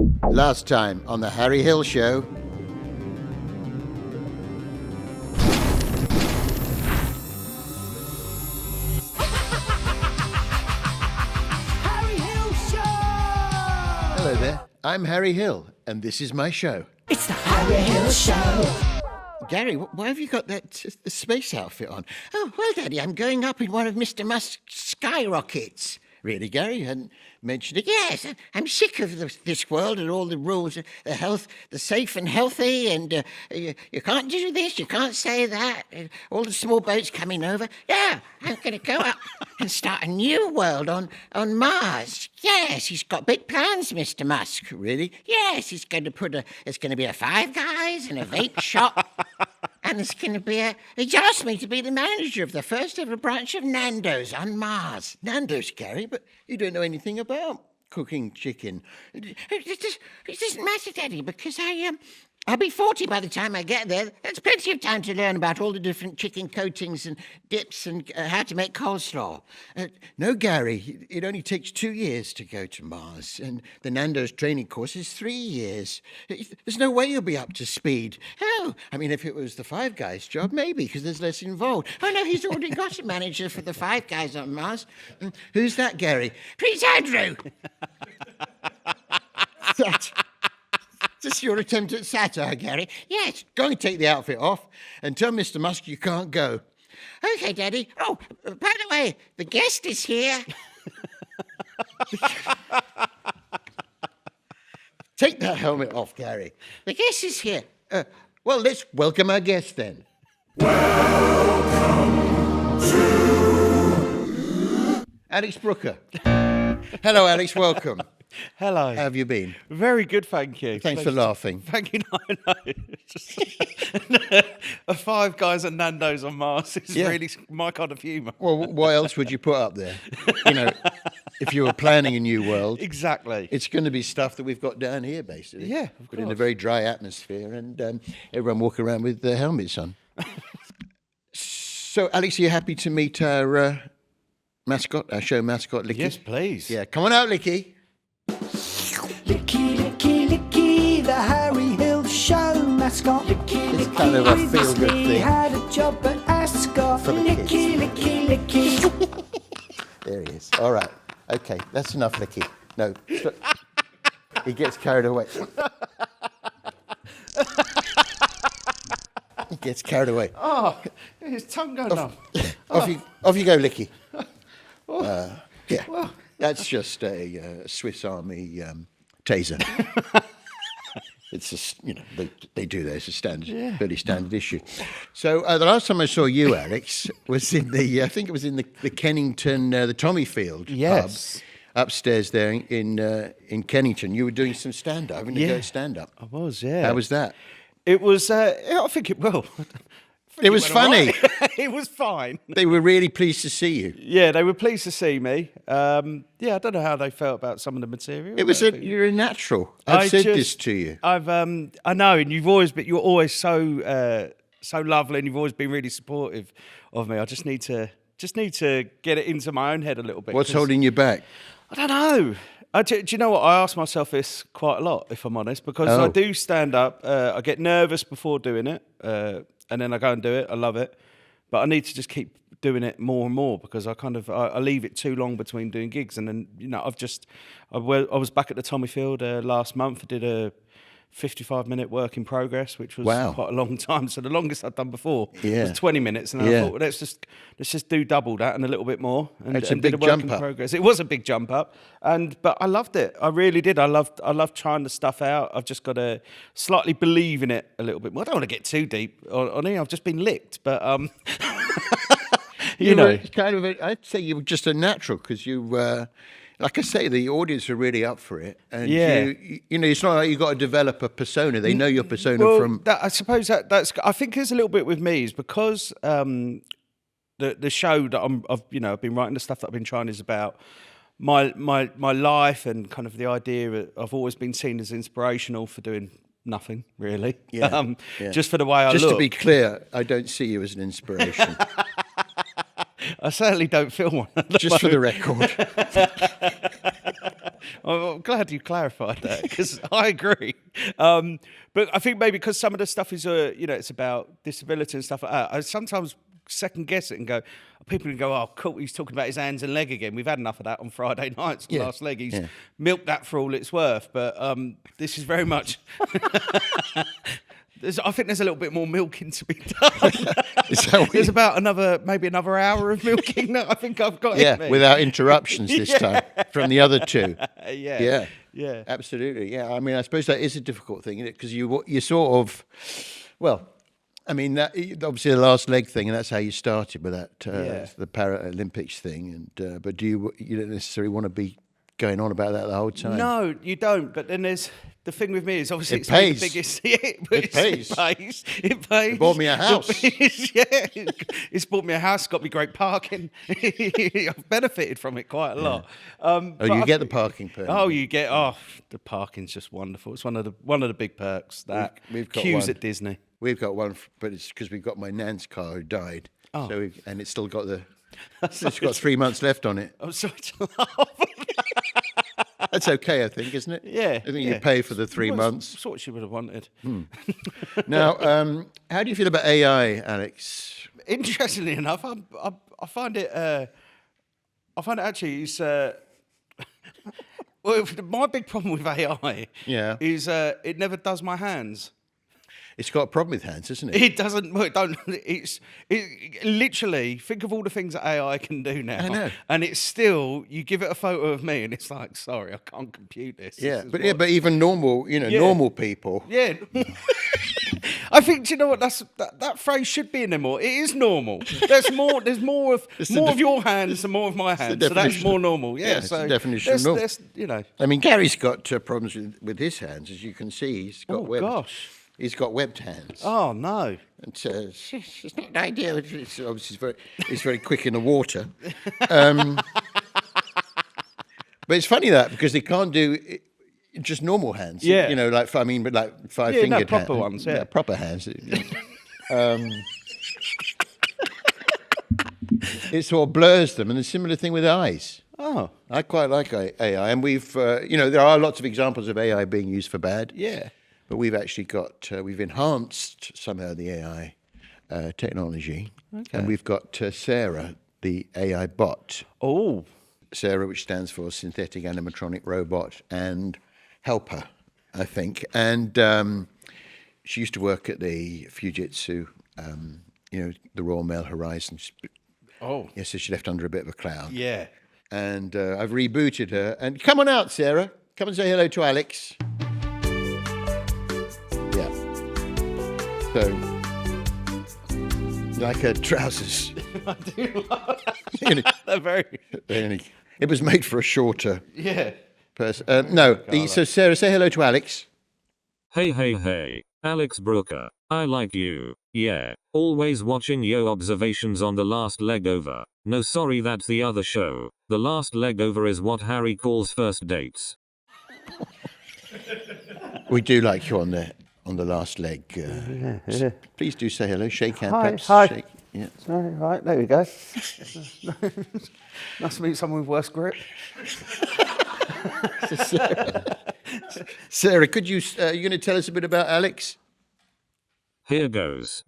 Last time on the Harry Hill Show. Harry Hill Show! Hello there, I'm Harry Hill, and this is my show. It's the Harry Hill Show! Gary, why have you got that space outfit on? Oh, well, Daddy, I'm going up in one of Mr. Musk's skyrockets. Really, Gary? You hadn't mentioned it. Yes, I'm sick of this world and all the rules, the safe and healthy, and you can't do this, you can't say that, all the small boats coming over. Yeah, I'm going to go up and start a new world on Mars. Yes, he's got big plans, Mr. Musk. Really? Yes, he's going to it's going to be a Five Guys and a vape shop. And it's going to be he asked me to be the manager of the first ever branch of Nando's on Mars. Nando's, Gary, but you don't know anything about cooking chicken. It doesn't matter, Daddy, because I'll be 40 by the time I get there. That's plenty of time to learn about all the different chicken coatings and dips and how to make coleslaw. No, Gary, it only takes 2 years to go to Mars, and the Nando's training course is 3 years. There's no way you'll be up to speed. Oh, I mean, if it was the Five Guys job, maybe, because there's less involved. Oh, no, he's already got a manager for the Five Guys on Mars. Who's that, Gary? Prince Andrew! This is your attempt at satire, Gary. Yes, go and take the outfit off and tell Mr. Musk you can't go. Okay, Daddy. Oh, by the way, the guest is here. Take that helmet off, Gary. The guest is here. Well, let's welcome our guest then. Welcome to Alex Brooker. Hello, Alex. Welcome. Hello. How have you been? Very good, thank you. Thanks for laughing. Thank you. No. A Five Guys and Nando's on Mars is really my kind of humour. Well, what else would you put up there? You know, if you were planning a new world. Exactly. It's going to be stuff that we've got down here, basically. Yeah, of But in a course. very dry atmosphere, and everyone walking around with their helmets on. So, Alex, are you happy to meet our mascot, our show mascot, Licky? Yes, please. Yeah, come on out, Licky. Licky, licky, licky, the Harry Hill Show mascot. Licky, It's licky, kind of a licky, feel-good he thing. had a job at Ascot. For the Licky, kids. licky, licky. There he is. All right. Okay, that's enough, Licky. No. Stop. He gets carried away. He gets carried away. Oh, his tongue going numb. Off you go, Licky. Yeah, that's just a Swiss Army taser. It's just, they do that. It's a standard, fairly standard issue. So the last time I saw you, Alex, was in I think it was in the Kennington, the Tommyfield Yes. pub upstairs there in Kennington. You were doing some stand-up, having to go stand-up. I was, yeah. How was that? It was, I think it will. It was went all funny. right. It was fine. They were really pleased to see you. Yeah, they were pleased to see me. I don't know how they felt about some of the material. It was you're a natural. I've said this to you. I know, and you're always so lovely, and you've always been really supportive of me. I just need to get it into my own head a little bit. What's holding you back? I don't know. Do you know what? I ask myself this quite a lot, if I'm honest, because I do stand up. I get nervous before doing it, and then I go and do it. I love it, but I need to just keep doing it more and more because I leave it too long between doing gigs, and then I was back at the Tommyfield last month. I did a 55-minute work in progress, which was quite a long time. So the longest I'd done before was 20 minutes, and I thought, well, let's just do double that and a little bit more. And It's a did big a work jump in up. progress. It was a big jump up, but I loved it. I really did. I loved trying the stuff out. I've just got to slightly believe in it a little bit more. I don't want to get too deep on it. I've just been licked, but you know, were kind of I'd say you were just a natural because you. Like I say, the audience are really up for it, and it's not like you got to develop a persona. They know your persona from. I suppose that's. I think there's a little bit with me is because the show that I've been writing, the stuff that I've been trying is about my life and kind of the idea. I've always been seen as inspirational for doing nothing really. Just for the way I look. Just to be clear, I don't see you as an inspiration. I certainly don't feel one. Just for the record. I'm glad you clarified that because I agree. But I think maybe because some of the stuff is, it's about disability and stuff like that. I sometimes second guess it and go, people can go, oh, cool, he's talking about his hands and leg again. We've had enough of that on Friday nights. The last leg, he's milked that for all it's worth. But this is very much. I think there's a little bit more milking to be done. There's about maybe another hour of milking that I think I've got. Yeah, without interruptions this time from the other two. Yeah, absolutely. Yeah, I mean, I suppose that is a difficult thing, isn't it? Because you sort of, well, I mean, that obviously the last leg thing, and that's how you started with that the Paralympics thing. And but you don't necessarily want to be going on about that the whole time. No, you don't. But then there's the thing with me is obviously it pays. The biggest. It pays. It pays. It bought me a house. It's bought me a house. Got me great parking. I've benefited from it quite a lot. You get the parking permit. Oh, the parking's just wonderful. It's one of the big perks. That we've got queues one. at Disney. We've got one, but it's because we've got my nan's car who died. Oh. So and it's still got it's got 3 months left on it. I'm sorry to laugh. That's okay, I think, isn't it? Yeah. I think you pay for the 3 months. That's what she would have wanted. Now, how do you feel about AI, Alex? Interestingly enough, I find it. I find it actually is. Well, my big problem with AI is it never does my hands. It's got a problem with hands, isn't it? It doesn't. Well, it don't. It literally. Think of all the things that AI can do now. I know. And it's still. You give it a photo of me, and it's like, sorry, I can't compute this. But even normal, normal people. Yeah. I think. Do you know what? That phrase should be in there more. It is normal. There's more of your hands and more of my hands. So that's more normal. Yeah. It's So the definition of normal. I mean, Gary's got problems with his hands, as you can see. He's got gosh. He's got webbed hands. Oh no! And it's not ideal. It's obviously it's very quick in the water. But it's funny because they can't do just normal hands. Yeah. Like five fingered proper ones. Yeah, proper hands. It sort of blurs them, and a similar thing with eyes. Oh, I quite like AI, and we've there are lots of examples of AI being used for bad. Yeah. But we've actually we've enhanced somehow the AI technology. Okay. And we've got Sarah, the AI bot. Oh. Sarah, which stands for Synthetic Animatronic Robot and Helper, I think. And she used to work at the Fujitsu, the Royal Mail Horizons. Oh. Yeah, so she left under a bit of a cloud. Yeah. And I've rebooted her. And come on out, Sarah. Come and say hello to Alex. Yeah. So, like her trousers. I do love that. They're very... It was made for a shorter person. So Sarah, say hello to Alex. Hey. Alex Brooker. I like you. Yeah. Always watching yo observations on The Last Leg Over. No, sorry, that's the other show. The Last Leg Over is what Harry calls first dates. We do like you on the last leg. Please do say hello. Shake hand, perhaps. Hi. Shake. Yeah. Sorry, right, there we go. Nice to meet someone with worse grip. Sarah, could you are you going to tell us a bit about Alex? Here goes.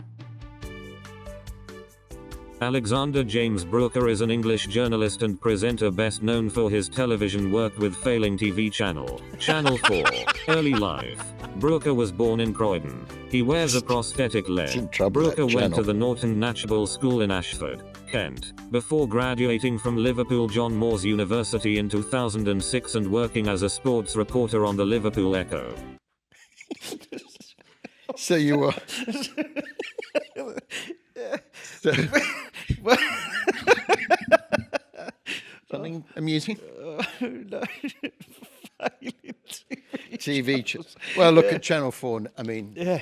Alexander James Brooker is an English journalist and presenter best known for his television work with failing TV channel, Channel 4, Early Life. Brooker was born in Croydon. He wears a prosthetic leg. Brooker went to the Norton Natchball School in Ashford, Kent, before graduating from Liverpool John Moores University in 2006 and working as a sports reporter on the Liverpool Echo. So you were... Something amusing? No. TV. Well, look at Channel 4. I mean, yeah.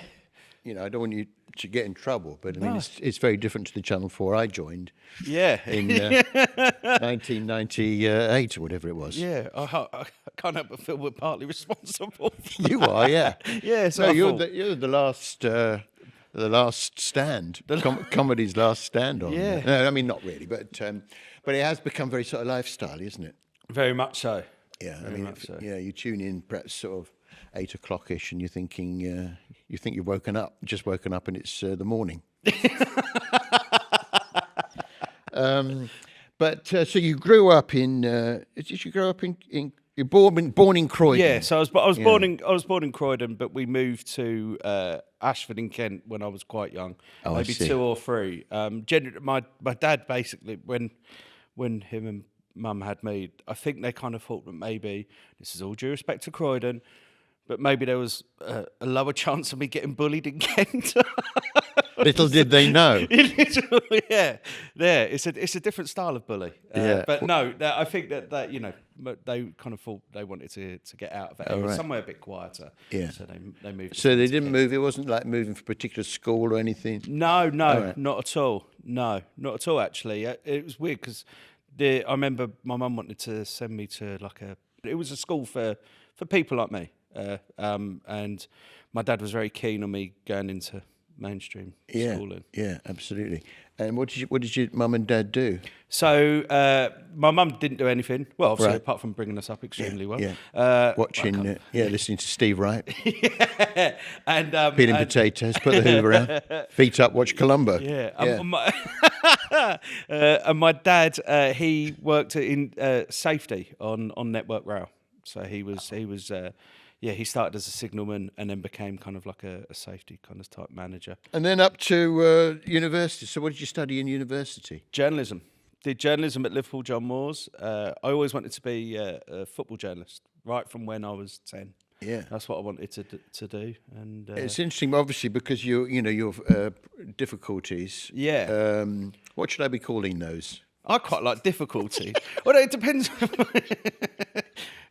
I don't want you to get in trouble, but I mean, it's very different to the Channel 4 I joined. Yeah. In 1998 or whatever it was. Yeah. I can't help but feel we're partly responsible. You are, yeah. Yeah. So no, you're the last stand, comedy's last stand on. Yeah. No, I mean, not really, but it has become very sort of lifestyle, isn't it? Very much so. Yeah, I Very mean, much so. you tune in perhaps sort of 8 o'clock-ish, and you're thinking, you think you've just woken up, and it's the morning. But so you grew up in? Did you grow up in you're born in Croydon? Yeah, so I was born in Croydon, but we moved to Ashford in Kent when I was quite young, Oh, I maybe see. 2 or 3. My dad basically when him and Mum had me, I think they kind of thought that maybe, this is all due respect to Croydon, but maybe there was a lower chance of me getting bullied in Kent. Little did they know. yeah. It's a different style of bully. Yeah. But no, I think that they kind of thought they wanted to get out of it. It was right. somewhere a bit quieter. Yeah. So they moved. So they to didn't Kent. move. It wasn't like moving for a particular school or anything. No, right. not at all. No, not at all. Actually, it was weird because I remember my mum wanted to send me to it was a school for people like me, and my dad was very keen on me going into mainstream schooling. Yeah, absolutely. And what did your mum and dad do? So my mum didn't do anything. Well, obviously, Right. apart from bringing us up extremely well. Yeah. Watching, listening to Steve Wright, And peeling potatoes, put the Hoover out, feet up, watch Columbo. Yeah. And my dad, he worked in safety on Network Rail. So he started as a signalman and then became kind of like a safety kind of type manager. And then up to university. So what did you study in university? Journalism. Did journalism at Liverpool John Moores. I always wanted to be a football journalist right from when I was 10. Yeah. That's what I wanted to do. And It's interesting, obviously, because your difficulties. Yeah. What should I be calling those? I quite like difficulties. Well, it depends.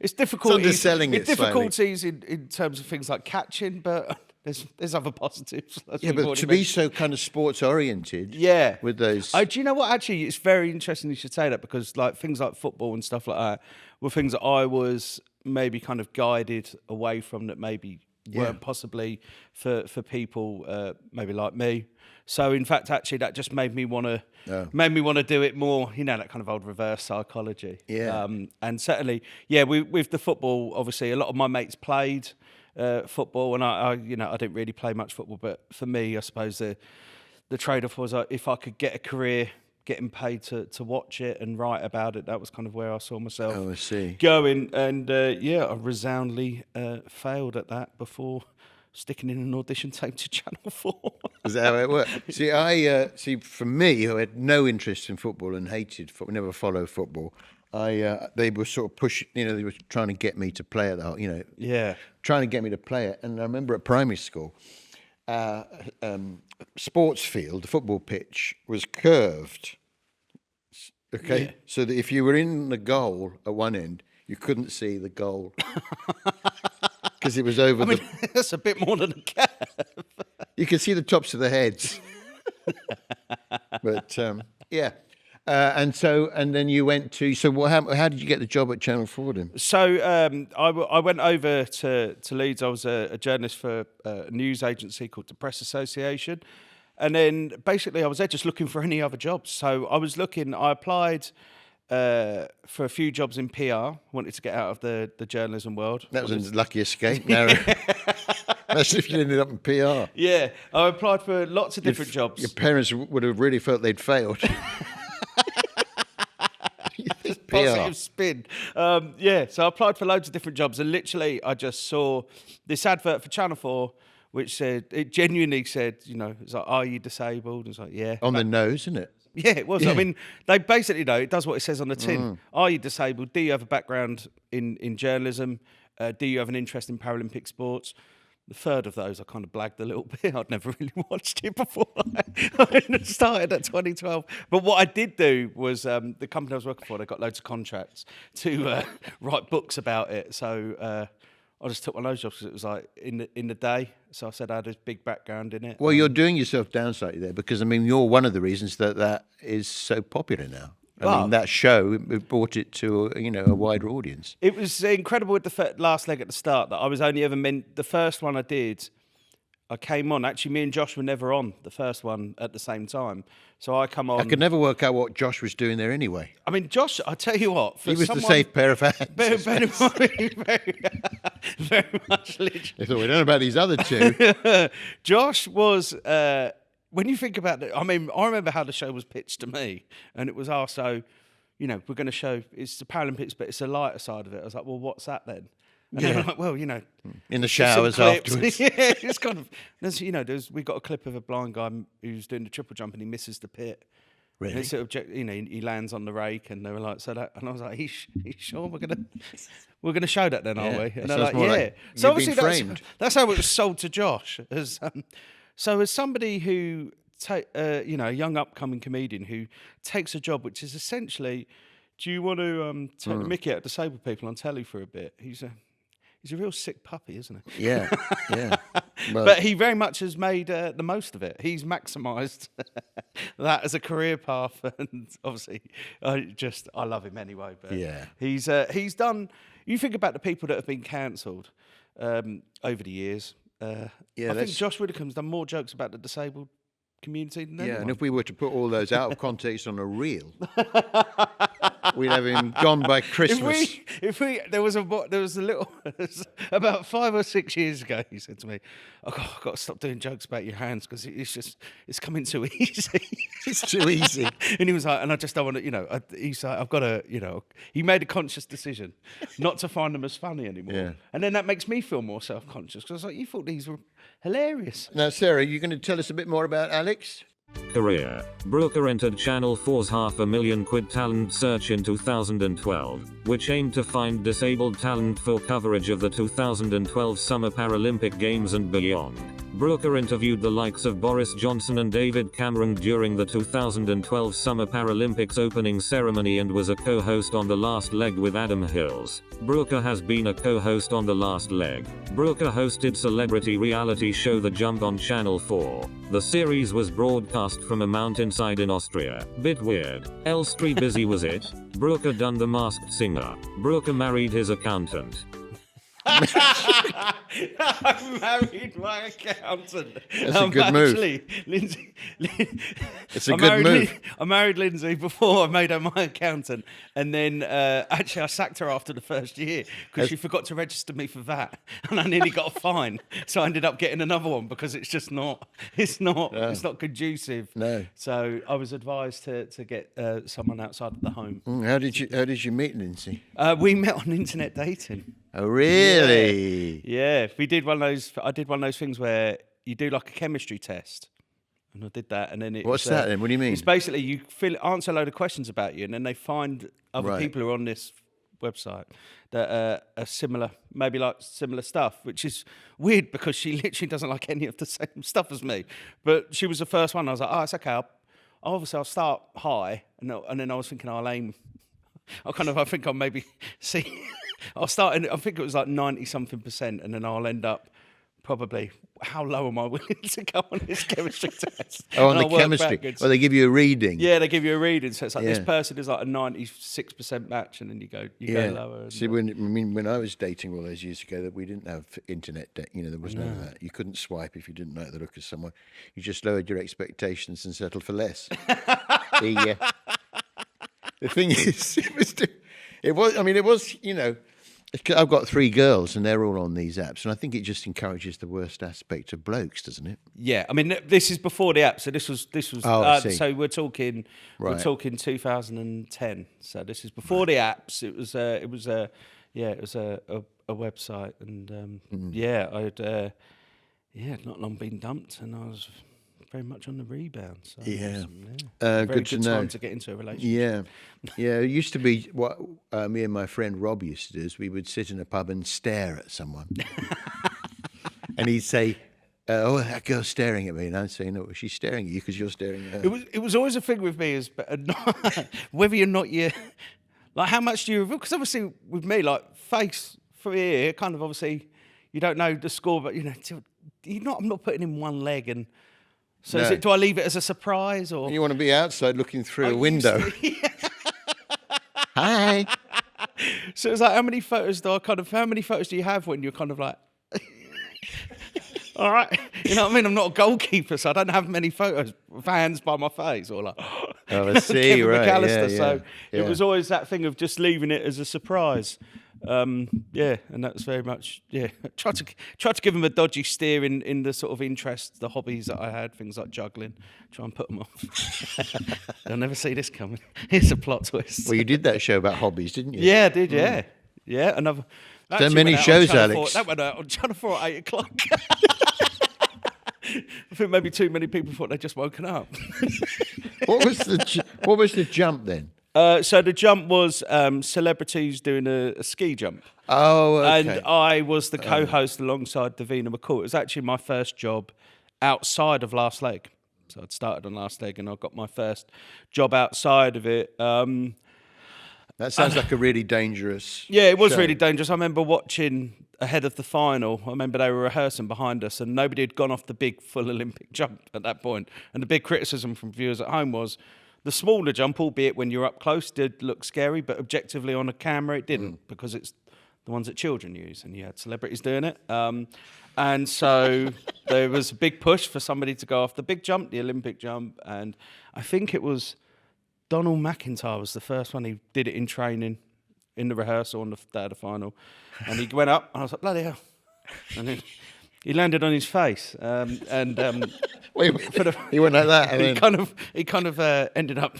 It's difficulties. It's underselling it slightly. difficulties in terms of things like catching, but there's other positives. as Yeah, we've but already to be mentioned. so kind of sports oriented. Yeah. With those. Do you know what? Actually, it's very interesting you should say that because like things like football and stuff like that were things that I was maybe kind of guided away from that maybe weren't possibly for people maybe like me. So in fact, actually, that just made me want to do it more. You know, that kind of old reverse psychology. Yeah. And certainly, with the football, obviously, a lot of my mates played football, and I didn't really play much football. But for me, I suppose the trade-off was if I could get a career getting paid to watch it and write about it, that was kind of where I saw myself Oh, I see. going. And I resoundingly failed at that before sticking in an audition tape to Channel 4. Is that how it worked? See, for me, who had no interest in football and hated football, never followed football, they were sort of pushing, they were trying to get me to play it, Yeah. trying to get me to play it. And I remember at primary school, sports field, the football pitch, was curved. Okay, Yeah. so that if you were in the goal at one end, you couldn't see the goal because it was over the. That's a bit more than a cat. You could see the tops of the heads. But and then you went to. So how did you get the job at Channel 4 then? So I went over to Leeds. I was a journalist for a news agency called the Press Association. And then basically I was there just looking for any other jobs. So I applied for a few jobs in PR, wanted to get out of the journalism world. That was a lucky escape. No. That's if you ended up in PR. Yeah, I applied for lots of different jobs. Your parents would have really felt they'd failed. Positive spin. So I applied for loads of different jobs, and literally I just saw this advert for Channel 4, which it genuinely said, it's like, are you disabled? And it's like, yeah. On the nose, isn't it? Yeah, it was. I mean, they basically it does what it says on the tin. Are you disabled? Do you have a background in journalism? Do you have an interest in Paralympic sports? The third of those I kind of blagged a little bit. I'd never really watched it before I started at 2012. But what I did do was the company I was working for, they got loads of contracts to write books about it. So I just took one of those jobs because it was like in the day. So I said I had this big background in it. Well, you're doing yourself down slightly there because, I mean, you're one of the reasons that is so popular now. I mean, that show brought it to a wider audience. It was incredible with the last leg at the start that I was only ever meant. The first one I did, I came on. Actually, me and Josh were never on the first one at the same time. So I come on. I could never work out what Josh was doing there anyway. I mean, Josh, I tell you what. He was the safe pair of hands. Very much literally. I thought, we don't know about these other two. Josh was, when you think about it, I mean, I remember how the show was pitched to me. And it was, so, we're going to show, it's the Paralympics, but it's a lighter side of it. I was like, well, what's that then? And they were like, well, in the showers afterwards. Yeah, it's kind of, we got a clip of a blind guy who's doing the triple jump and he misses the pit. Really? And it's sort of, he lands on the rake and they were like, and I was like, he's sure we're gonna show that then, aren't we? And they're like, yeah. Like so you've been framed. That's how it was sold to Josh. So as somebody who, a young upcoming comedian who takes a job which is essentially, do you want to take the mickey out of disabled people on telly for a bit? He's a real sick puppy, isn't he? Yeah. Well, but he very much has made the most of it. He's maximised that as a career path, and obviously, I love him anyway. But yeah, he's done. You think about the people that have been cancelled over the years. I think Josh Widdicombe's done more jokes about the disabled community than anyone. And if we were to put all those out of context on a reel, we'd have him gone by Christmas. There was about 5 or 6 years ago. He said to me, "I've got to stop doing jokes about your hands because it's coming too easy. It's too easy." And he was like, "And I just don't want to, he's like, I've got to, he made a conscious decision not to find them as funny anymore. Yeah. And then that makes me feel more self-conscious because I was like, you thought these were hilarious." Now, Sarah, you're going to tell us a bit more about Alex? Career. Brooker entered Channel 4's £500,000 talent search in 2012, which aimed to find disabled talent for coverage of the 2012 Summer Paralympic Games and beyond. Brooker interviewed the likes of Boris Johnson and David Cameron during the 2012 Summer Paralympics opening ceremony and was a co-host on The Last Leg with Adam Hills. Brooker has been a co-host on The Last Leg. Brooker hosted celebrity reality show The Jump on Channel 4. The series was broadcast from a mountainside in Austria. Bit weird. Elstree busy was it? Brooker done The Masked Singer. Brooker married his accountant. I married my accountant. That's a good move. Lindsay, it's a good move. I married Lindsay before I made her my accountant, and then actually I sacked her after the first year because she forgot to register me for VAT, and I nearly got a fine. So I ended up getting another one because it's just not. It's not conducive. No. So I was advised to get someone outside of the home. How did you meet Lindsay? We met on internet dating. Oh, really? Yeah. We did one of those. I did one of those things where you do like a chemistry test, and I did that, and then What's that then? What do you mean? It's basically you answer a load of questions about you, and then they find other people who are on this website that are similar, maybe like similar stuff, which is weird because she literally doesn't like any of the same stuff as me. But she was the first one. I was like, oh, it's okay. I'll start high, and then I was thinking I'll aim. I think I'll maybe see. I'll start in, I think it was like 90-something%, and then I'll end up probably, how low am I willing to go on this chemistry test? Oh, on the chemistry. Well, they give you a reading. Yeah, they give you a reading. So it's like this person is like a 96% match, and then you go lower. See, when I was dating all those years ago, that we didn't have internet, there was none of that. You couldn't swipe if you didn't like the look of someone. You just lowered your expectations and settled for less. The thing is, it was. I've got 3 girls and they're all on these apps, and I think it just encourages the worst aspect of blokes, doesn't it? Yeah, I mean, this is before the app, so this was. So we're talking 2010. So this is before the apps. It was a website, and I'd not long been dumped, and I was very much on the rebound. So good to know. Time to get into a relationship. Yeah. It used to be what me and my friend Rob used to do is we would sit in a pub and stare at someone, and he'd say, "Oh, that girl's staring at me," and I'd say, "No, she's staring at you because you're staring at her." It was always a thing with me is whether you're not like how much do you reveal? Because obviously with me, like face for here, kind of obviously you don't know the score, but I'm not putting in one leg and. So do I leave it as a surprise or? You want to be outside looking through a window. Hi. So it's like, how many photos do you have when you're kind of like? All right, you know what I mean? I'm not a goalkeeper, so I don't have many photos of hands by my face or like. Oh, I see, Kevin right, McAllister. yeah, So yeah. it was always that thing of just leaving it as a surprise. Yeah, and that's very much Try to give them a dodgy steer in the sort of interests, the hobbies that I had, things like juggling. Try and put them off. They'll never see this coming. Here's a plot twist. Well, you did that show about hobbies, didn't you? Yeah, I did. Yeah. Another. that So actually many went out on shows, Channel 4 Alex. That went out on Channel 4 at 8:00. I think maybe too many people thought they'd just woken up. What was the jump then? So the jump was celebrities doing a ski jump. Oh, okay. And I was the co-host alongside Davina McCall. It was actually my first job outside of Last Leg. So I'd started on Last Leg and I got my first job outside of it. That sounds like a really dangerous. Yeah, it was show. really dangerous. I remember watching ahead of the final. I remember they were rehearsing behind us and nobody had gone off the big full Olympic jump at that point. And the big criticism from viewers at home was the smaller jump, albeit when you're up close, did look scary, but objectively on a camera it didn't because it's the ones that children use and you had celebrities doing it. And so there was a big push for somebody to go off the big jump, the Olympic jump. And I think it was Donald McIntyre was the first one. He did it in training, in the rehearsal on the day of the final. And he went up, and I was like, bloody hell. And then he landed on his face. Wait, he went like that. And He kind of ended up.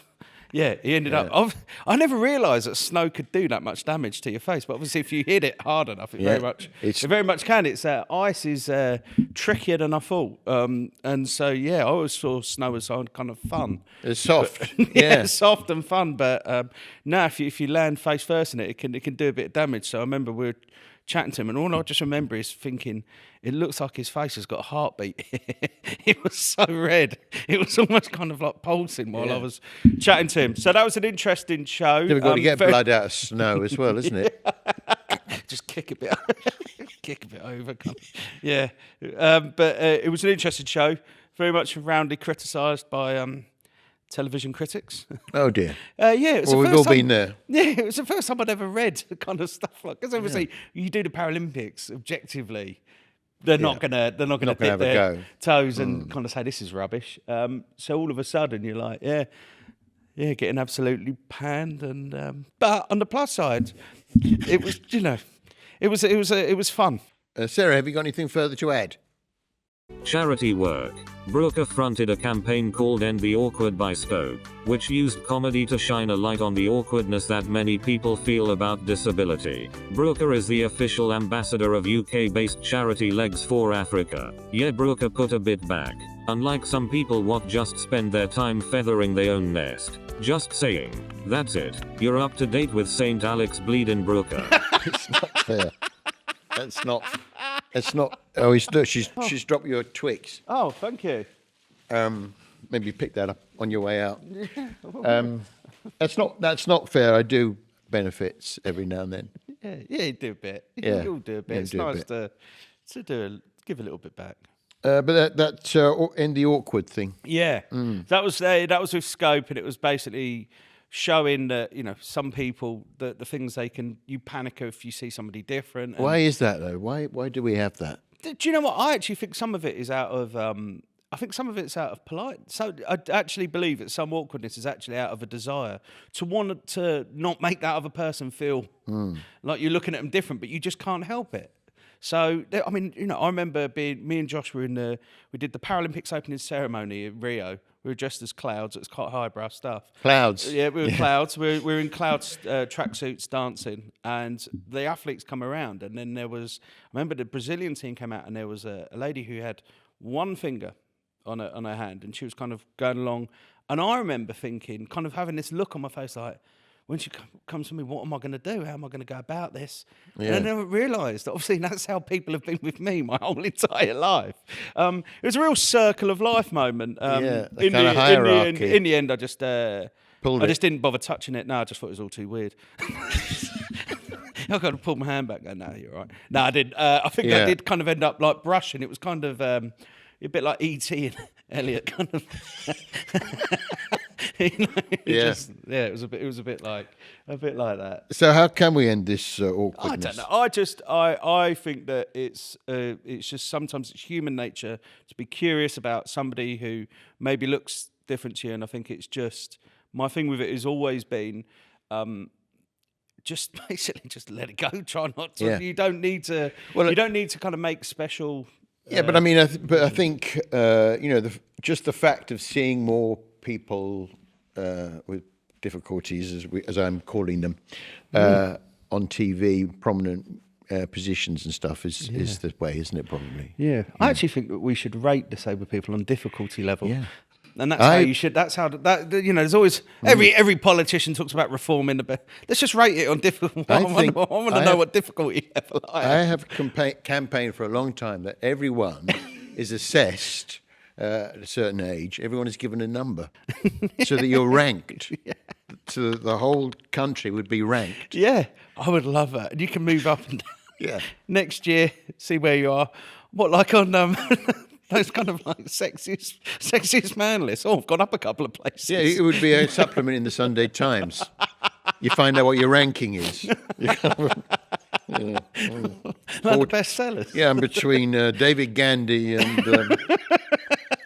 Yeah, he ended up. I never realised that snow could do that much damage to your face, but obviously, if you hit it hard enough, it very much can. It's ice is trickier than I thought, and so I always saw snow as kind of fun. It's soft, It's soft and fun. But now, if you land face first in it, it can do a bit of damage. So I remember we were chatting to him, and all I just remember is thinking, it looks like his face has got a heartbeat. It was so red. It was almost kind of like pulsing while I was chatting to him. So that was an interesting show. We've got to get blood out of snow as well, isn't it? Just kick a bit over. Yeah. But it was an interesting show. Very much roundly criticised by television critics. Oh dear. It was Well, the we've first all time, been there. Yeah, it was the first time I'd ever read the kind of stuff like, because obviously you do the Paralympics objectively, they're not gonna dip have a their go. toes and kind of say this is rubbish. So all of a sudden you're like, getting absolutely panned, and but on the plus side, it was it was fun. Sarah, have you got anything further to add? Charity work. Brooker fronted a campaign called End the Awkward by Stoke, which used comedy to shine a light on the awkwardness that many people feel about disability. Brooker is the official ambassador of UK-based charity Legs for Africa. Yeah, Brooker put a bit back. Unlike some people what just spend their time feathering their own nest. Just saying. That's it. You're up to date with St. Alex Bleeding Brooker. It's not fair. That's not. It's not. Oh, look, she's dropped your Twix. Oh, thank you. Maybe pick that up on your way out. That's not fair. I do benefits every now and then. Yeah, you do a bit. Yeah. You'll do a bit. Yeah, It's do a nice to give a little bit back. But that's in the awkward thing. Yeah, that was with Scope, and it was basically showing that some people the things you panic if you see somebody different. Why is that though? Why do we have that? Do you know what? I actually think some of it is out of. I think some of it's out of polite. So I actually believe that some awkwardness is actually out of a desire to want to not make that other person feel like you're looking at them different, but you just can't help it. So, I mean, I remember me and Josh we did the Paralympics opening ceremony in Rio. We were dressed as clouds. It was quite highbrow stuff. Clouds. Yeah, we were clouds. We were in clouds tracksuits dancing, and the athletes come around. And then I remember the Brazilian team came out, and there was a lady who had one finger on her hand, and she was kind of going along. And I remember thinking, kind of having this look on my face like, when she comes to me, what am I going to do? How am I going to go about this? Yeah. And I never realised, obviously, that's how people have been with me my whole entire life. It was a real circle of life moment. The kind of hierarchy. In the end, I just just didn't bother touching it. No, I just thought it was all too weird. I got to pull my hand back. Go, no, you're right. No, I did. I think I did kind of end up like brushing. It was kind of a bit like E.T. and Elliot, kind of. It was a bit like that. So how can we end this I awkwardness? don't know. I think that it's just sometimes it's human nature to be curious about somebody who maybe looks different to you, and I think it's just my thing with it has always been. Just basically, just let it go. Try not to. Yeah. You don't need to. Well, you don't need to kind of make special. Yeah, but I mean, I think just the fact of seeing more people with difficulties, as I'm calling them, on TV, prominent positions and stuff is the way, isn't it? Probably. Yeah, I actually think that we should rate disabled people on difficulty level. Yeah. And that's how you should. That's how there's always every politician talks about reforming the. Let's just rate it on difficult. I want to know what difficulty level I have. I have campaigned for a long time that everyone is assessed at a certain age. Everyone is given a number, so that you're ranked. So that the whole country would be ranked. Yeah, I would love that. And you can move up and down. Yeah. Next year, see where you are. What, like on those kind of like sexiest man lists? Oh, I've gone up a couple of places. Yeah, it would be a supplement in the Sunday Times. You find out what your ranking is. Like the bestsellers. Yeah, I'm between David Gandy and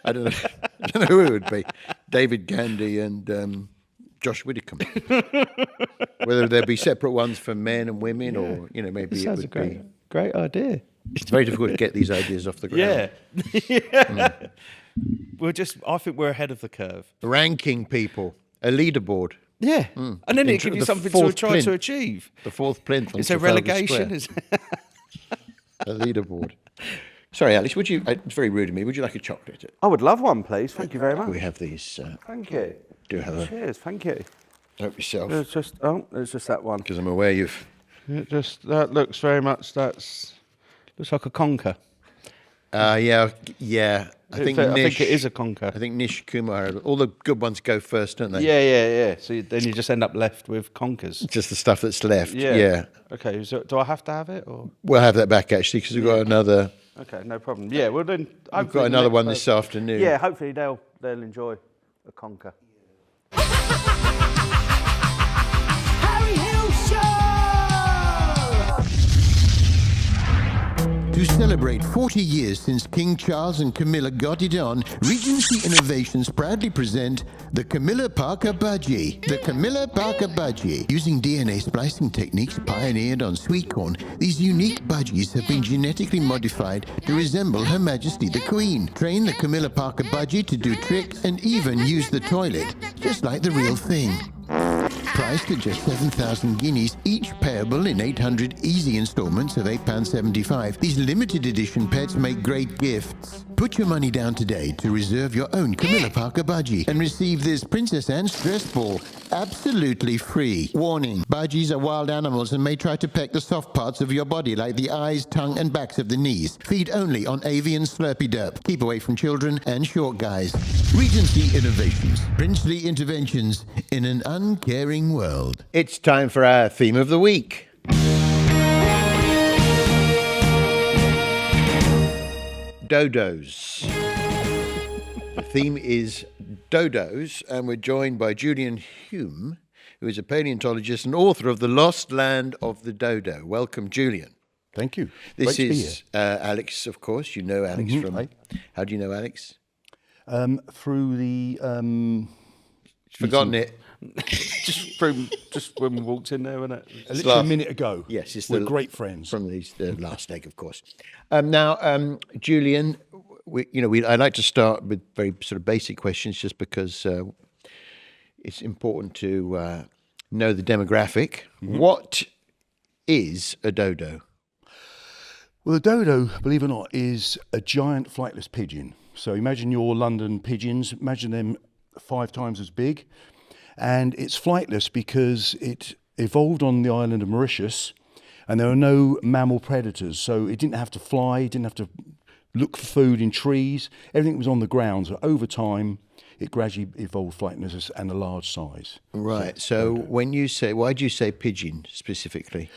I don't know who it would be. David Gandy and Josh Widdicombe. Whether there be separate ones for men and women, or maybe it would be. Great idea. It's very difficult to get these ideas off the ground. Yeah. I think we're ahead of the curve. Ranking people, a leaderboard. Yeah. And then it gives you something to try to achieve. The fourth plinth on Is there Trafalgar relegation? Square. A leaderboard. Sorry, Alex, it's very rude of me. Would you like a chocolate? I would love one, please. Thank you very much. We have these. Thank you. Do have a. Cheers. Thank you. Help yourself. There's just that one. Because I'm aware you've. That looks very much. Looks like a conker. Yeah. I think it is a conker. I think Nish Kumar. All the good ones go first, don't they? Yeah. So then you just end up left with conkers. Just the stuff that's left. Yeah. Okay. So do I have to have it, or we'll have that back actually because we've got another. Okay, no problem. Yeah, well then. We've got another one this afternoon. Yeah, hopefully they'll enjoy a conker. Harry Hill Show! To celebrate 40 years since King Charles and Camilla got it on, Regency Innovations proudly present the Camilla Parker Budgie. The Camilla Parker Budgie. Using DNA splicing techniques pioneered on sweet corn, these unique budgies have been genetically modified to resemble Her Majesty the Queen. Train the Camilla Parker Budgie to do tricks and even use the toilet, just like the real thing. Priced at just 7,000 guineas, each payable in 800 easy installments of £8.75, these limited edition pets make great gifts. Put your money down today to reserve your own Camilla Parker Budgie and receive this Princess Anne stress ball absolutely free. Warning, budgies are wild animals and may try to peck the soft parts of your body like the eyes, tongue and backs of the knees. Feed only on avian slurpy derp. Keep away from children and short guys. Regency Innovations. Princely interventions in an uncaring world. It's time for our theme of the week. Dodos. The theme is dodos, and we're joined by Julian Hume, who is a paleontologist and author of The Lost Land of the Dodo. Welcome, Julian. Thank you. This Great to be is Alex, of course. You know Alex from... Hi. How do you know Alex? Through the... Forgotten it. just when we walked in there, wasn't it? Literally a minute ago. Yes, it's we're great friends. From the last leg, of course. Now, Julian, I like to start with very sort of basic questions, just because it's important to know the demographic. Mm-hmm. What is a dodo? Well, a dodo, believe it or not, is a giant flightless pigeon. So imagine your London pigeons. Imagine them 5 times as big. And it's flightless because it evolved on the island of Mauritius, and there are no mammal predators. So it didn't have to fly, it didn't have to look for food in trees. Everything was on the ground. So over time, it gradually evolved flightlessness and a large size. Right. So when you say, why do you say pigeon specifically?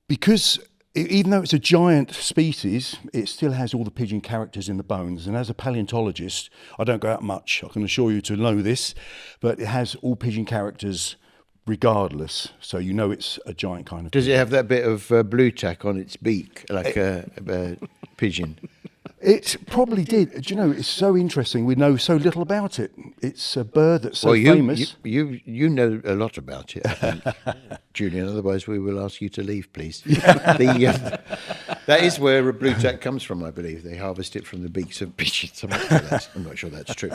Because even though it's a giant species, it still has all the pigeon characters in the bones. And as a paleontologist, I don't go out much, I can assure you to know this, but it has all pigeon characters regardless. So you know it's a giant kind of Does pigeon. it have that bit of blue tack on its beak, like a pigeon? It probably did. Do you know, it's so interesting. We know so little about it. It's a bird that's so Well, famous. you know a lot about it, I think, Julian. Otherwise, we will ask you to leave, please. That is where a blue tack comes from, I believe. They harvest it from the beaks of pigeons. I'm not sure that's true.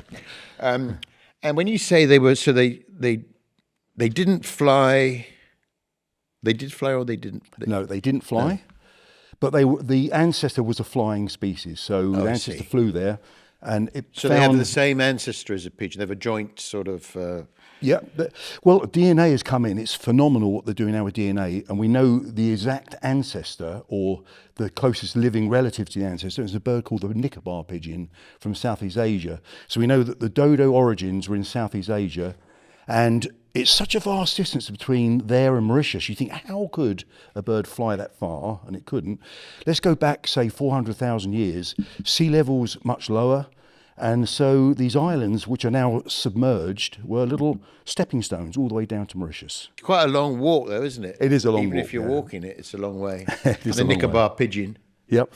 And when you say they were, so they didn't fly. They did fly, or they didn't. No, they didn't fly. No. But the ancestor was a flying species, so the ancestor flew there, and they have the same ancestor as a pigeon. They have a joint sort of. Yeah, well, DNA has come in. It's phenomenal what they're doing now with DNA, and we know the exact ancestor or the closest living relative to the ancestor is a bird called the Nicobar pigeon from Southeast Asia. So we know that the dodo origins were in Southeast Asia, and it's such a vast distance between there and Mauritius. You think, how could a bird fly that far? And it couldn't. Let's go back, say, 400,000 years. Sea level's much lower. And so these islands, which are now submerged, were little stepping stones all the way down to Mauritius. It's quite a long walk, though, isn't it? It is a long walk. Even if you're walking it, it's a long way. It is the Nicobar pigeon. Yep.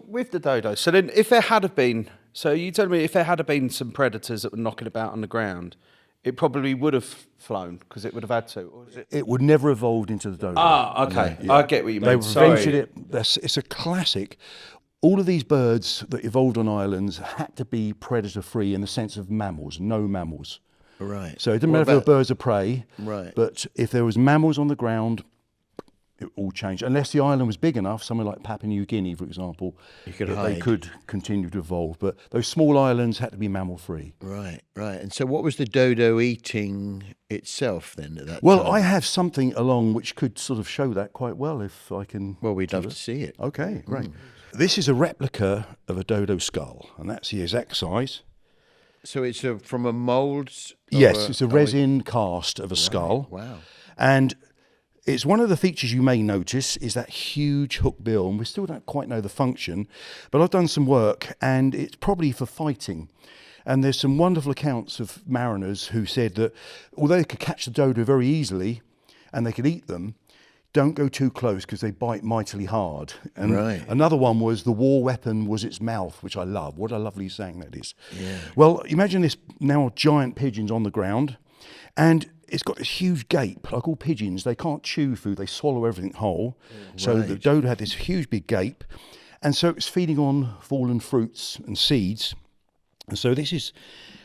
With the dodo, so then if there had have been, so you told me if there had have been some predators that were knocking about on the ground, it probably would have flown because it would have had to. Or is it? It would never evolved into the dodo. Ah, okay. Yeah. I get what you mean. They invented it. It's a classic. All of these birds that evolved on islands had to be predator-free in the sense of mammals, no mammals. Right. So it didn't matter if they were birds of prey, right. But if there was mammals on the ground, it all changed. Unless the island was big enough, somewhere like Papua New Guinea, for example, they could continue to evolve. But those small islands had to be mammal-free. Right, right. And so what was the dodo eating itself then at that Well, time? I have something along which could sort of show that quite well if I can... Well, we'd love to see it. Okay, great. This is a replica of a dodo skull, and that's the exact size. So it's from a mould? Yes, it's a resin cast of a skull. Wow. And it's one of the features you may notice is that huge hook bill, and we still don't quite know the function, but I've done some work, and it's probably for fighting. And there's some wonderful accounts of mariners who said that although they could catch the dodo very easily, and they could eat them, don't go too close because they bite mightily hard. And another one was the war weapon was its mouth, which I love. What a lovely saying that is. Yeah. Well, imagine this now giant pigeons on the ground, and it's got this huge gape. Like all pigeons, they can't chew food, they swallow everything whole. So the dodo had this huge big gape, and so it's feeding on fallen fruits and seeds. And so this is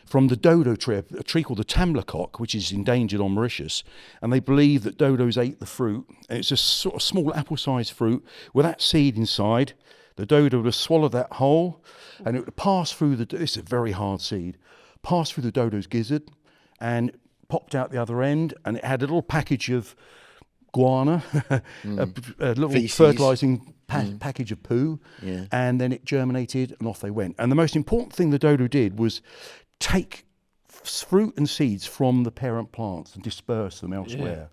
from the dodo tree, a tree called the tamlacock, which is endangered on Mauritius. And they believe that dodos ate the fruit. And it's a sort of small apple-sized fruit with that seed inside. The dodo would have swallowed that whole, and it would pass through this is a very hard seed, pass through the dodo's gizzard, and popped out the other end. And it had a little package of guana, a little fertilising package of poo, and then it germinated, and off they went. And the most important thing the dodo did was take fruit and seeds from the parent plants and disperse them elsewhere.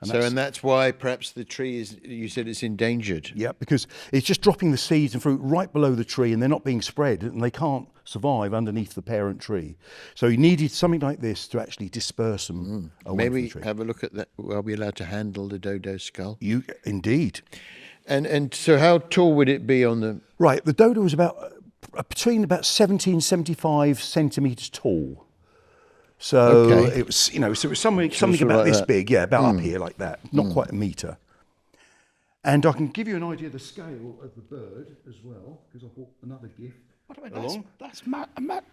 And that's why perhaps the tree is, you said it's endangered. Yeah, because it's just dropping the seeds and fruit right below the tree, and they're not being spread, and they can't survive underneath the parent tree. So you needed something like this to actually disperse them away from the tree. Maybe have a look at that. Are we allowed to handle the dodo skull? Indeed. And so how tall would it be on the... Right, the dodo was between about 70 and 75 centimetres tall. So it was, so it was something about like this that. big, about up here like that, not quite a metre. And I can give you an idea of the scale of the bird as well, because I brought another gift. That's mad,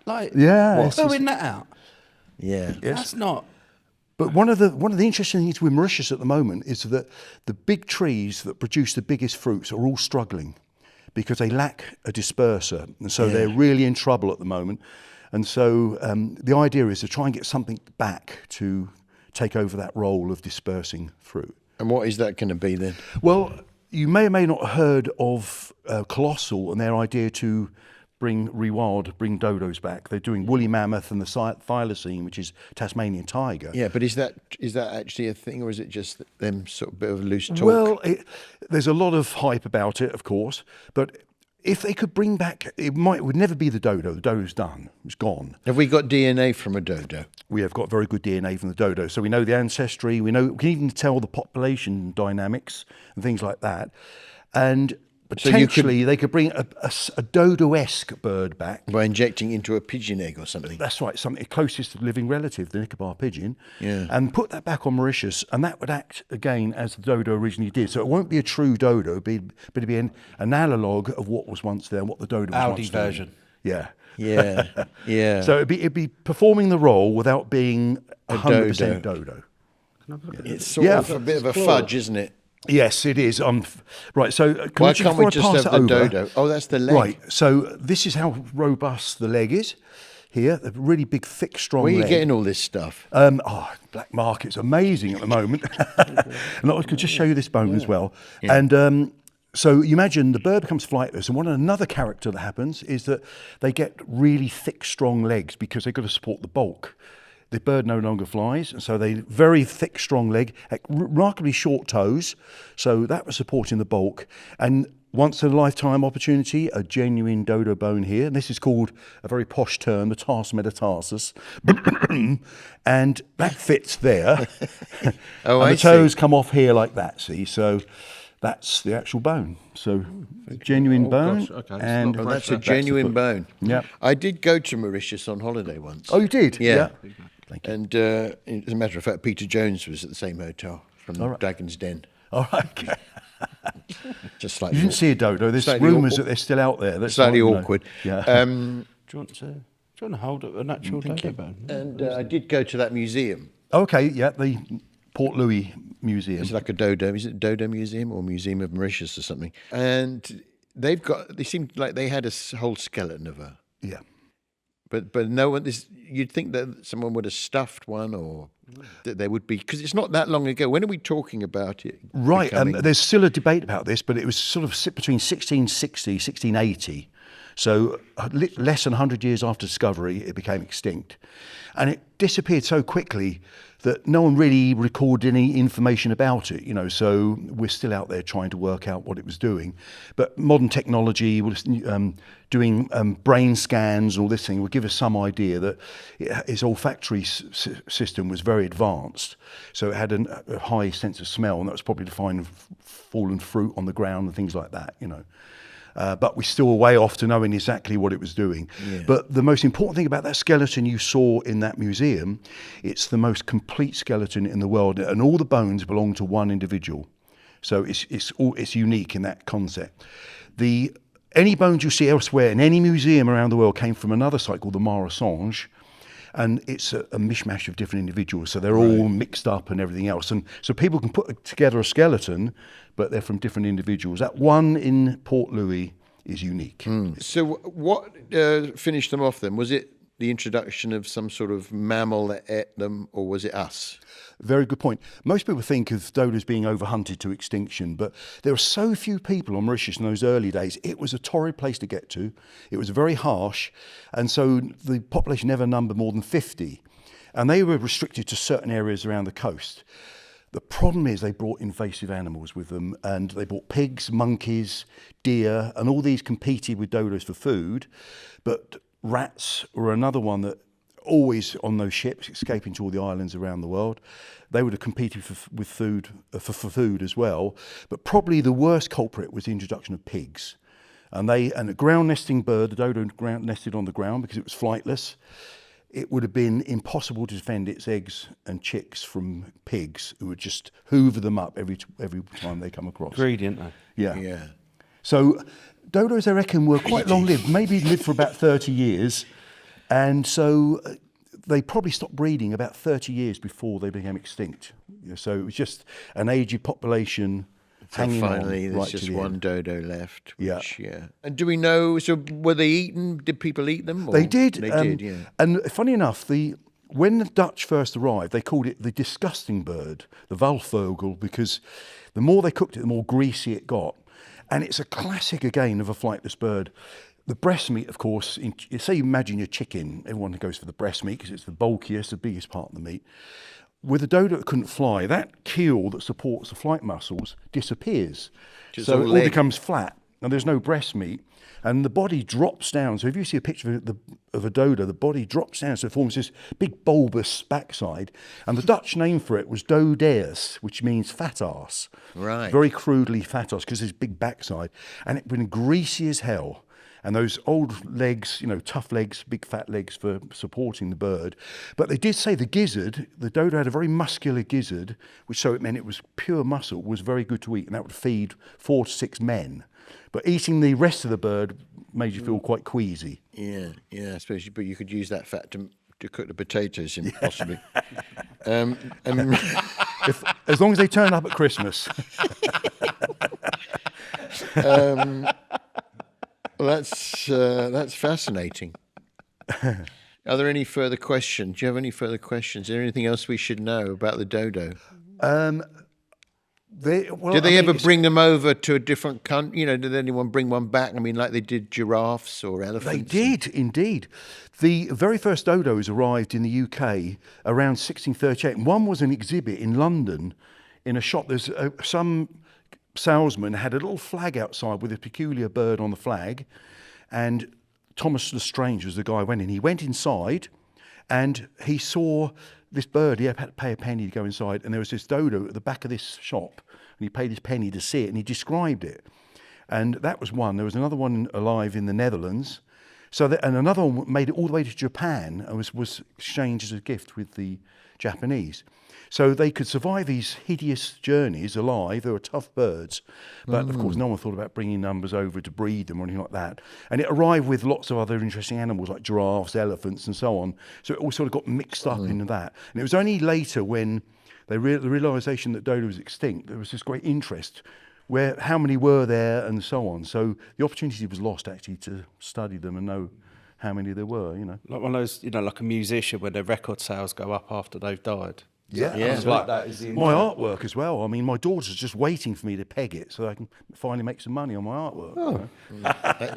like, Yeah. throwing that out. Yeah. That's not. But one of the interesting things with Mauritius at the moment is that the big trees that produce the biggest fruits are all struggling because they lack a disperser, and so they're really in trouble at the moment. And so the idea is to try and get something back to take over that role of dispersing fruit. And what is that going to be then? Well, you may or may not have heard of Colossal and their idea to bring dodos back. They're doing woolly mammoth and the thylacine, which is Tasmanian tiger. Yeah, but is that actually a thing, or is it just them sort of bit of loose talk? Well, there's a lot of hype about it, of course, but if they could bring back, would never be the dodo. The dodo's done. It's gone. Have we got DNA from a dodo? We have got very good DNA from the dodo. So we know the ancestry. We can even tell the population dynamics and things like that. And potentially they could bring a dodo-esque bird back. By injecting into a pigeon egg or something. That's right, something closest to the living relative, the Nicobar pigeon. Yeah. And put that back on Mauritius, and that would act again as the dodo originally did. So it won't be a true dodo, but it'd be an analogue of what was once there and what the dodo was Audi once doing. version. Yeah. Yeah, yeah. So it'd be performing the role without being 100% dodo. It's sort of a bit of a fudge, isn't it? Yes, it is. Right, so Why can't we just have the dodo? Oh, that's the leg. Right, so this is how robust the leg is here. A really big, thick, strong Where are you leg. getting all this stuff? Black market's amazing at the moment. And I could just show you this bone as well. Yeah. And so you imagine the bird becomes flightless, and another character that happens is that they get really thick, strong legs because they've got to support the bulk. The bird no longer flies, and so they very thick, strong leg, remarkably short toes, so that was supporting the bulk. And once in a lifetime opportunity, a genuine dodo bone here, and this is called a very posh term, the tarsus metatarsus, and that fits there. Oh, and I the toes see. come off here like that. See, so that's the actual bone. So genuine bone, gosh, okay. and That's a genuine bone. Yeah. I did go to Mauritius on holiday once. Oh, you did? Yeah. Thank you. And as a matter of fact, Peter Jones was at the same hotel from Dragon's Den. All right. Okay. Just like You didn't see a dodo. There's Slightly rumours that they're still out there. That's slightly not, awkward. Yeah. Do you want to hold up a natural dodo bone? And I did go to that museum. Okay. Yeah. The Port Louis Museum. It's like a dodo. Is it Dodo Museum or Museum of Mauritius or something? And they seemed like they had a whole skeleton of her. Yeah. But no one. You'd think that someone would have stuffed one, or that there would be, because it's not that long ago. When are we talking about it? Right. becoming- There's still a debate about this, but it was sort of between 1660, 1680. So less than 100 years after discovery, it became extinct. And it disappeared so quickly that no one really recorded any information about it, so we're still out there trying to work out what it was doing. But modern technology, doing brain scans and all this thing would give us some idea that its olfactory system was very advanced. So it had a high sense of smell, and that was probably to find fallen fruit on the ground and things like that, but we're still way off to knowing exactly what it was doing. Yeah. But the most important thing about that skeleton you saw in that museum, it's the most complete skeleton in the world, and all the bones belong to one individual. So it's unique in that concept. Any bones you see elsewhere in any museum around the world came from another site called the Marasange, and it's a mishmash of different individuals. So they're all mixed up and everything else. And so people can put together a skeleton, but they're from different individuals. That one in Port Louis is unique. So what finished them off then? Was it the introduction of some sort of mammal that ate them, or was it us? Very good point. Most people think of dodos being overhunted to extinction, but there were so few people on Mauritius in those early days. It was a torrid place to get to. It was very harsh, and so the population never numbered more than 50, and they were restricted to certain areas around the coast. The problem is they brought invasive animals with them, and they brought pigs, monkeys, deer, and all these competed with dodos for food. But rats were another one that always on those ships escaping to all the islands around the world. They would have competed for food as well. But probably the worst culprit was the introduction of pigs. And a ground nesting bird, the dodo nested on the ground because it was flightless. It would have been impossible to defend its eggs and chicks from pigs who would just hoover them up every time they come across. Greedy, aren't they? Yeah. So dodos, I reckon, were quite long-lived, maybe lived for about 30 years. And so they probably stopped breeding about 30 years before they became extinct. So it was just an aged population hanging on. Finally, there's right just to the one end. dodo left. Yeah. And do we know, so were they eaten? Did people eat them? Or? They did. They did, yeah. And funny enough, when the Dutch first arrived, they called it the disgusting bird, the Walvogel, because the more they cooked it, the more greasy it got. And it's a classic, again, of a flightless bird. The breast meat, of course, say you imagine your chicken, everyone goes for the breast meat because it's the bulkiest, the biggest part of the meat. With a dodo that couldn't fly, that keel that supports the flight muscles disappears. So it all becomes flat and there's no breast meat. And the body drops down. So if you see a picture of a dodo, the body drops down. So it forms this big bulbous backside. And the Dutch name for it was dodes, which means fat ass. Right. Very crudely fat ass because it's big backside. And it's been greasy as hell. And those old legs, tough legs, big fat legs for supporting the bird. But they did say the gizzard, the dodo had a very muscular gizzard, which so it meant it was pure muscle, was very good to eat. And that would feed 4 to 6 men. But eating the rest of the bird made you feel quite queasy. Yeah, I suppose. But you could use that fat to cook the potatoes in, possibly. Well, As long as they turn up at Christmas. that's fascinating. Are there any further questions? Do you have any further questions? Is there anything else we should know about the dodo? Did they ever bring them over to a different country? Did anyone bring one back? I mean, like they did giraffes or elephants? They did, indeed. The very first dodos arrived in the UK around 1638. And one was an exhibit in London in a shop. There's some salesman had a little flag outside with a peculiar bird on the flag. And Thomas Lestrange was the guy who went in. He went inside and he saw this bird. He had to pay a penny to go inside. And there was this dodo at the back of this shop. And he paid his penny to see it, and he described it. And that was one. There was another one alive in the Netherlands. And another one made it all the way to Japan and was exchanged as a gift with the Japanese. So they could survive these hideous journeys alive. They were tough birds. But, of course, no one thought about bringing numbers over to breed them or anything like that. And it arrived with lots of other interesting animals like giraffes, elephants, and so on. So it all sort of got mixed up into that. And it was only later when the realisation that dodo was extinct, there was this great interest how many were there and so on. So the opportunity was lost actually to study them and know how many there were, Like one of those, like a musician when their record sales go up after they've died. Yeah. Like that is my artwork as well. I mean, my daughter's just waiting for me to peg it so I can finally make some money on my artwork. Oh.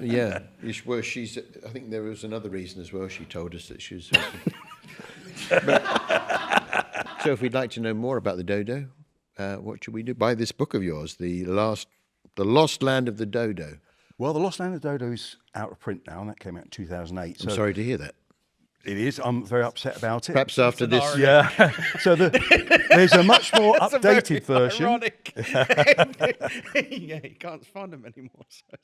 Yeah. Well, I think there was another reason as well. She told us that she was... So if we'd like to know more about the dodo, what should we do? Buy this book of yours, The Lost Land of the Dodo. Well, The Lost Land of the Dodo is out of print now, and that came out in 2008. I'm sorry to hear that. It is. I'm very upset about it. Perhaps after this... Yeah. So there's a much more updated version. Ironic. Yeah, you can't find them anymore. So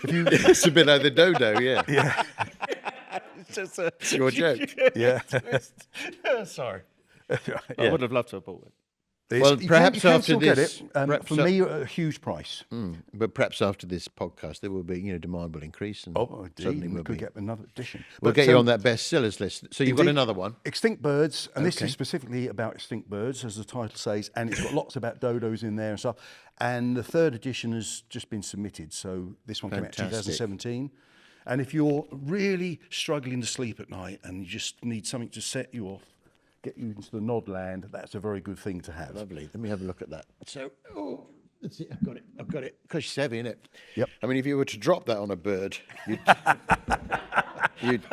It's a bit like the dodo, yeah. Yeah. it's just It's your joke. Yeah. Sorry. I would have loved to have bought it. Well, perhaps you can after still this... get it. For me, a huge price. But perhaps after this podcast, there will be, demand will increase. And Indeed. We could get another edition. We'll get you on that bestsellers list. So you've got another one. Extinct birds, and this is specifically about extinct birds, as the title says, and it's got lots about dodos in there and stuff. And the third edition has just been submitted, so this one came out in 2017. And if you're really struggling to sleep at night and you just need something to set you off, get you into the nod land, that's a very good thing to have. Lovely. Let me have a look at that. So, let's see. I've got it. Because it's heavy, isn't it? Yep. I mean, if you were to drop that on a bird, you'd It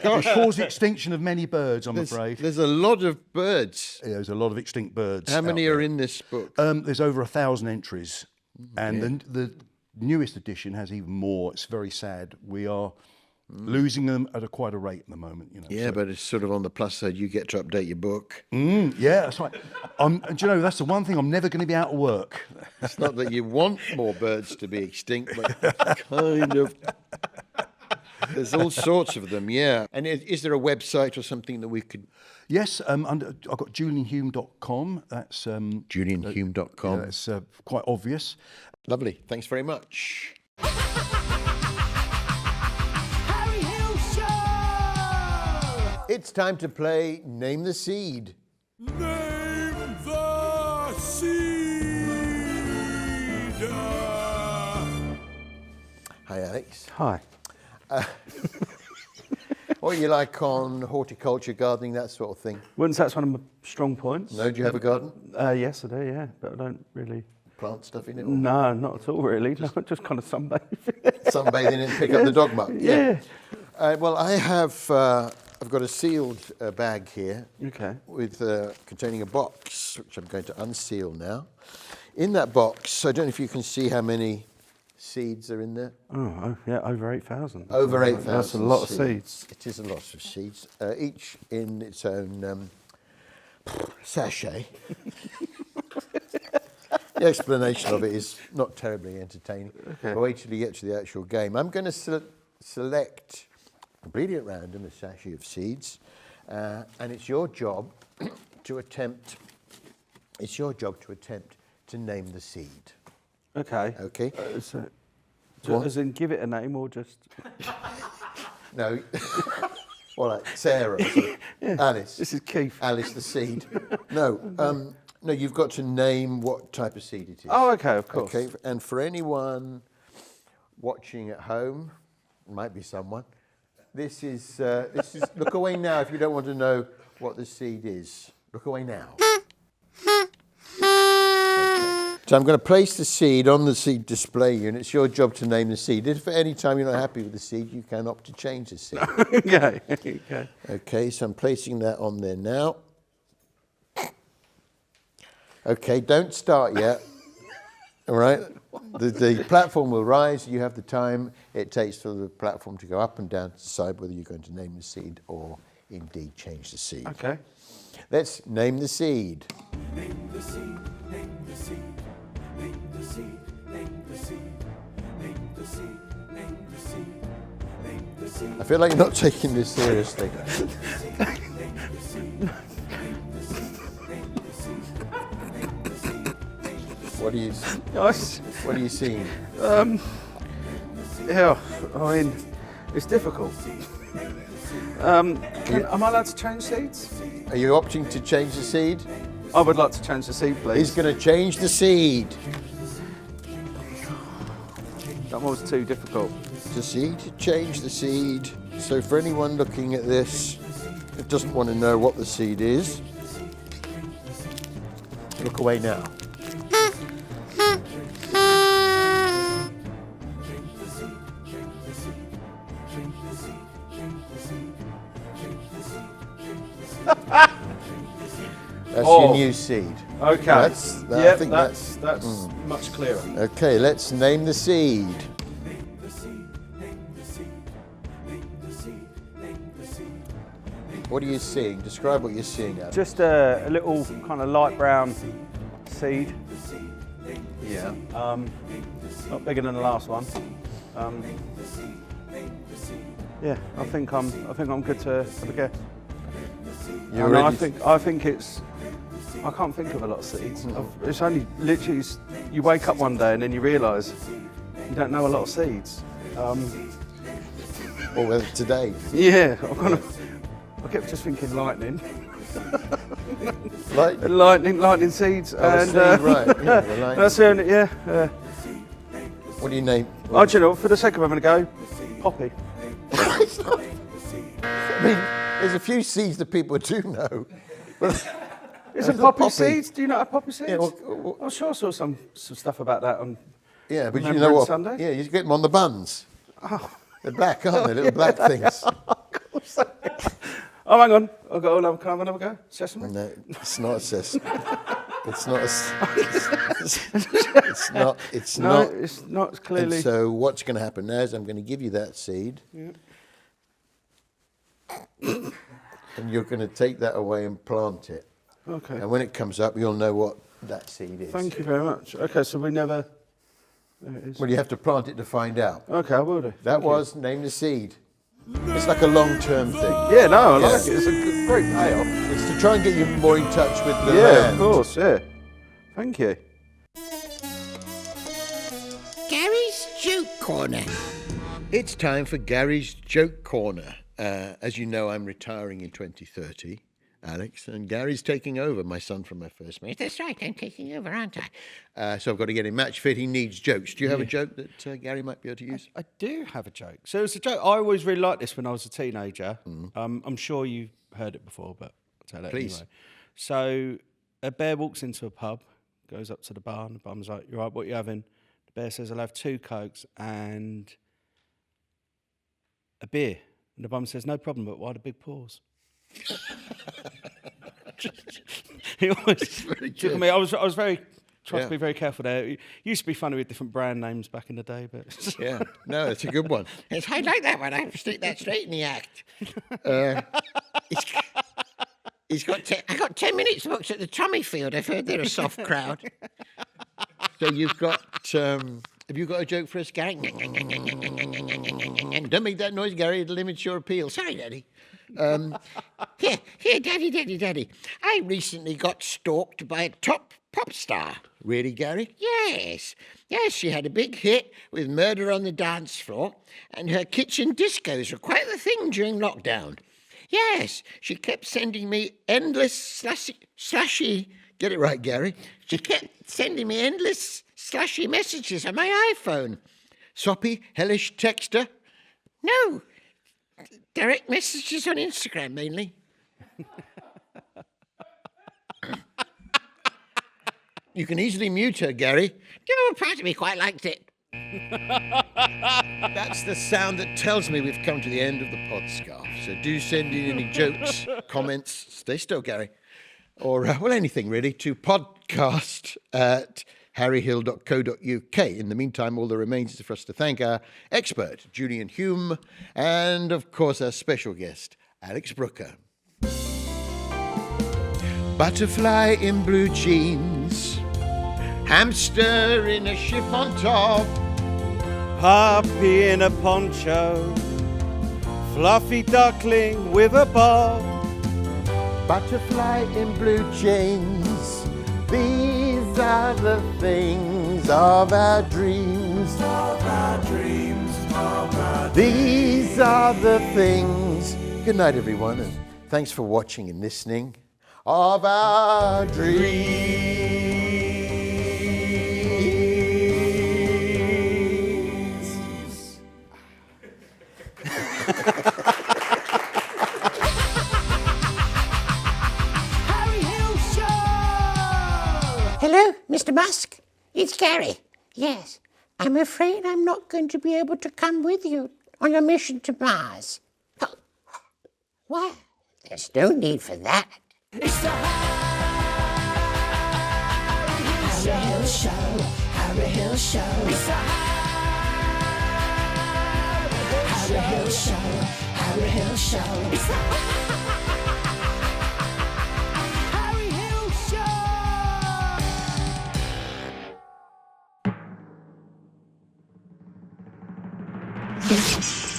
caused the extinction of many birds, I'm afraid. There's a lot of birds. Yeah, there's a lot of extinct birds. How many out are there. in this book? There's over 1,000 entries. And the newest edition has even more. It's very sad. We are losing them at quite a rate at the moment. Yeah, but it's sort of on the plus side. You get to update your book. Yeah, that's right. Do that's the one thing I'm never going to be out of work. It's not that you want more birds to be extinct, but kind of. There's all sorts of them, yeah. And is there a website or something that we could... Yes, I've got julianhume.com. That's julianhume.com. That's quite obvious. Lovely. Thanks very much. Harry Hill Show! It's time to play Name the Seed. Name the seed. Hi, Alex. Hi. What are you like on horticulture, gardening, that sort of thing? Wouldn't say that's one of my strong points. No, do you have a garden? Yes, I do, yeah. But I don't really plant stuff in it? Or No, not at all, really. No, just kind of sunbathe. sunbathing and pick up the dog muck? Yeah. Well, I have. I've got a sealed bag here. Okay. With containing a box, which I'm going to unseal now. In that box, I don't know if you can see how many seeds are in there. Oh, yeah, over 8,000. Over 8,000. That's a lot of seeds. It is a lot of seeds, each in its own sachet. The explanation of it is not terribly entertaining. Okay. But wait till you get to the actual game. I'm going to select completely at random a sachet of seeds, and it's your job to attempt. It's your job to attempt to name the seed. Okay. Okay. As in, give it a name or just? No. Well, like Sarah, Alice. This is Keith. Alice the seed. No, no. You've got to name what type of seed it is. Oh, okay, of course. Okay, and for anyone watching at home, might be someone. This is. Look away now if you don't want to know what the seed is. Look away now. So I'm going to place the seed on the seed display unit. It's your job to name the seed. If at any time you're not happy with the seed, you can opt to change the seed. Okay. Okay. Okay, so I'm placing that on there now. Okay, don't start yet. All right? The platform will rise. You have the time it takes for the platform to go up and down to decide whether you're going to name the seed or indeed change the seed. Okay. Let's name the seed. Name the seed, name the seed, name the seed, name the seed, name the seed, name the seed, name the seed. I feel like you're not taking this seriously. What are you? Nice. What are you seeing? Yeah, I mean, it's difficult. Am I allowed to change seeds? Are you opting to change the seed? I would like to change the seed, please. He's going to change the seed. That one was too difficult. The seed, change the seed. So for anyone looking at this that doesn't want to know what the seed is, look away now. That's your new seed. Okay. I Yeah, think that's much clearer. Okay, let's name the seed. What are you seeing? Describe what you're seeing, Adam. Just a little kind of light brown seed. Yeah. Not bigger than the last one. Yeah, I think I'm good to have a guess. You're And ready? I think it's. I can't think of a lot of seeds. It's only literally you wake up one day and then you realise you don't know a lot of seeds. Or whether today. Yeah, I kept just thinking lightning, Like, lightning seeds, the seed, right? Yeah, the lightning. that's the only, yeah. What do you name? Oh, do you know, for the sake of having a go, poppy. I mean, there's a few seeds that people do know. Isn't the poppy, poppy. seeds? Do you know poppy seeds? Yeah, well, I'm sure I saw some stuff about that on. yeah, but you Remember know on what? Sunday? Yeah, you get them on the buns. Oh. They're black, aren't they? Little black things. Oh, hang on. I've got another. Can I have another go? Sesame. No, it's not a sesame. It's not a. It's not. It's No, not. it's not. It's And clearly. so what's going to happen now is I'm going to give you that seed. And you're going to take that away and plant it. Okay. And when it comes up, you'll know what that seed is. Thank you very much. Okay, so we never. There it is. Well, you have to plant it to find out. Okay, I will do. That Thank you. was name the seed. It's like a long-term thing. Yeah, no, I like Yeah. it. It's a great payoff. It's to try and get you more in touch with the Yeah, land. of course. Yeah. Thank you. Gary's Joke Corner. It's time for Gary's Joke Corner. As you know, I'm retiring in 2030, Alex, and Gary's taking over, my son from my first marriage. That's right, I'm taking over, aren't I? So I've got to get him match fit. He needs jokes. Do you have a joke that Gary might be able to use? I do have a joke. So it's a joke. I always really liked this when I was a teenager. I'm sure you've heard it before, but I'll tell it Please. anyway. So a bear walks into a pub, Goes up to the bar and the bum's like, "You right? What you having?" The bear says, "I'll have 2 Cokes and a beer." And the bum says, "No problem, but why the big pause?" He always took me. I was very trying to be very careful there. It used to be funny with different brand names back in the day, but Yeah, no, it's a good one. It's, I like that one. I stick that straight in the act. He's got. I got 10 minutes books at the Tommy Field. I've heard they're a soft crowd. So you've got. Have you got a joke for us, Gary? Don't make that noise, Gary. It limits your appeal. Sorry, Daddy. Here, Daddy. I recently got stalked by a top pop star. Really, Gary? Yes, she had a big hit with Murder on the Dance Floor, and her kitchen discos were quite the thing during lockdown. Yes, she kept sending me endless slashy. Get it right, Gary. She kept sending me endless slashy messages on my iPhone. Soppy, hellish texter? No, direct messages on Instagram mainly. You can easily mute her, Gary. Oh, part of me quite liked it. That's the sound that tells me we've come to the end of the podscarf. So do send in any jokes, comments. Stay still, Gary. Or, well, anything really, to podcast@harryhill.co.uk. In the meantime, all that remains is for us to thank our expert, Julian Hume, and, of course, our special guest, Alex Brooker. Butterfly in blue jeans, hamster in a chiffon top, puppy in a poncho, fluffy duckling with a bob. butterfly in blue jeans. These are the things of our dreams. These are the things. Good night, everyone, and thanks for watching and listening. Of our dreams. Harry Hill Show! Hello, Mr. Musk. It's Gary. Yes, I'm afraid I'm not going to be able to come with you on your mission to Mars. Oh, well, there's no need for that. It's the Harry Hill Show. Harry Hill Show. It's the Harry Hill Show. Harry Hill Show. It's the Harry Hill Show.